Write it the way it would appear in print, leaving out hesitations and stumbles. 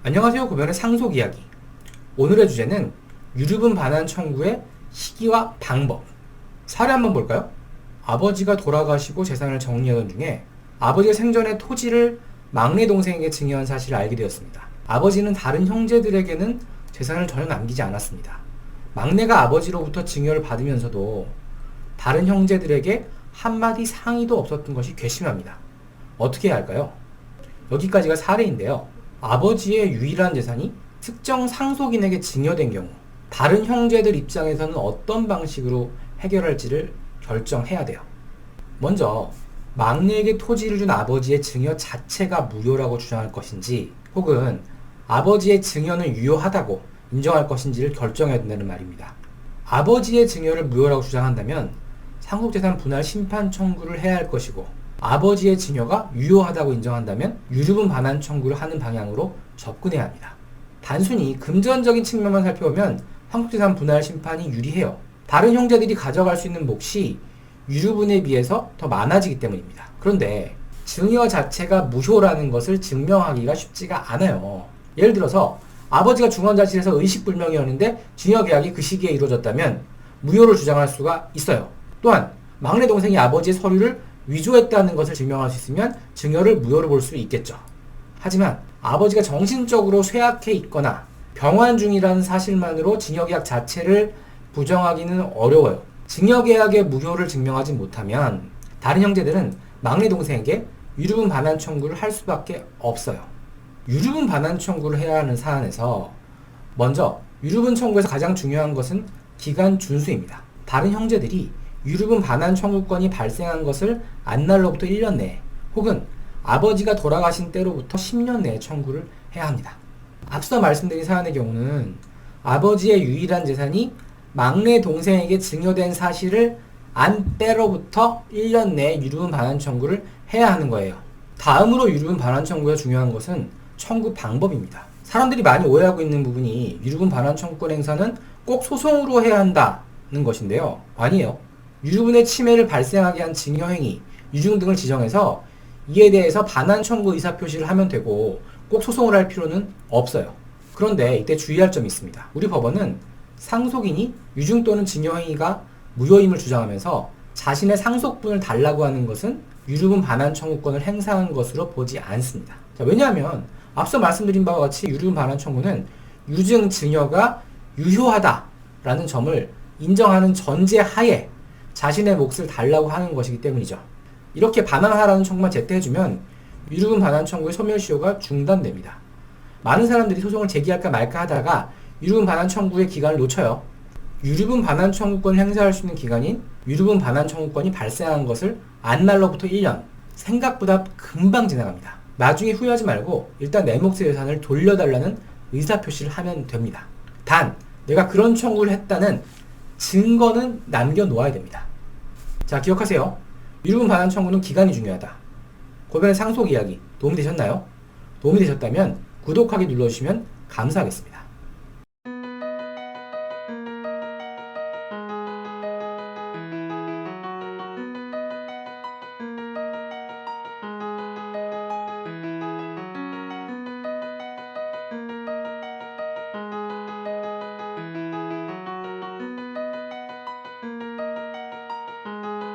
안녕하세요. 고변의 상속 이야기. 오늘의 주제는 유류분 반환 청구의 시기와 방법. 사례 한번 볼까요? 아버지가 돌아가시고 재산을 정리하던 중에 아버지가 생전에 토지를 막내 동생에게 증여한 사실을 알게 되었습니다. 아버지는 다른 형제들에게는 재산을 전혀 남기지 않았습니다. 막내가 아버지로부터 증여를 받으면서도 다른 형제들에게 한마디 상의도 없었던 것이 괘씸합니다. 어떻게 해야 할까요? 여기까지가 사례인데요. 아버지의 유일한 재산이 특정 상속인에게 증여된 경우 다른 형제들 입장에서는 어떤 방식으로 해결할지를 결정해야 돼요. 먼저 막내에게 토지를 준 아버지의 증여 자체가 무효라고 주장할 것인지 혹은 아버지의 증여는 유효하다고 인정할 것인지를 결정해야 된다는 말입니다. 아버지의 증여를 무효라고 주장한다면 상속재산 분할 심판 청구를 해야 할 것이고 아버지의 증여가 유효하다고 인정한다면 유류분 반환 청구를 하는 방향으로 접근해야 합니다. 단순히 금전적인 측면만 살펴보면 상속재산 분할 심판이 유리해요. 다른 형제들이 가져갈 수 있는 몫이 유류분에 비해서 더 많아지기 때문입니다. 그런데 증여 자체가 무효라는 것을 증명하기가 쉽지가 않아요. 예를 들어서 아버지가 중환자실에서 의식불명이었는데 증여 계약이 그 시기에 이루어졌다면 무효를 주장할 수가 있어요. 또한 막내 동생이 아버지의 서류를 위조했다는 것을 증명할 수 있으면 증여를 무효로 볼 수 있겠죠. 하지만 아버지가 정신적으로 쇠약해 있거나 병환 중이라는 사실만으로 증여계약 자체를 부정하기는 어려워요. 증여계약의 무효를 증명하지 못하면 다른 형제들은 막내 동생에게 유류분 반환 청구를 할 수밖에 없어요. 유류분 반환 청구를 해야 하는 사안에서 먼저 유류분 청구에서 가장 중요한 것은 기간 준수입니다. 다른 형제들이 유류분 반환 청구권이 발생한 것을 안 날로부터 1년 내에 혹은 아버지가 돌아가신 때로부터 10년 내에 청구를 해야 합니다. 앞서 말씀드린 사안의 경우는 아버지의 유일한 재산이 막내 동생에게 증여된 사실을 안 때로부터 1년 내에 유류분 반환 청구를 해야 하는 거예요. 다음으로 유류분 반환 청구가 중요한 것은 청구 방법입니다. 사람들이 많이 오해하고 있는 부분이 유류분 반환 청구권 행사는 꼭 소송으로 해야 한다는 것인데요. 아니에요. 유류분의 침해를 발생하게 한 증여행위, 유증 등을 지정해서 이에 대해서 반환 청구 의사표시를 하면 되고 꼭 소송을 할 필요는 없어요. 그런데 이때 주의할 점이 있습니다. 우리 법원은 상속인이 유증 또는 증여행위가 무효임을 주장하면서 자신의 상속분을 달라고 하는 것은 유류분 반환 청구권을 행사한 것으로 보지 않습니다. 왜냐하면 앞서 말씀드린 바와 같이 유류분 반환 청구는 유증 증여가 유효하다라는 점을 인정하는 전제 하에 자신의 몫을 달라고 하는 것이기 때문이죠. 이렇게 반환하라는 청구만 제때해주면 유류분 반환 청구의 소멸시효가 중단됩니다. 많은 사람들이 소송을 제기할까 말까 하다가 유류분 반환 청구의 기간을 놓쳐요. 유류분 반환 청구권을 행사할 수 있는 기간인 유류분 반환 청구권이 발생한 것을 안 날로부터 1년, 생각보다 금방 지나갑니다. 나중에 후회하지 말고 일단 내 몫의 재산을 돌려달라는 의사표시를 하면 됩니다. 단, 내가 그런 청구를 했다는 증거는 남겨놓아야 됩니다. 자, 기억하세요. 유류분 반환 청구는 기간이 중요하다. 고변의 상속 이야기 도움이 되셨나요? 도움이 되셨다면 구독하기 눌러주시면 감사하겠습니다.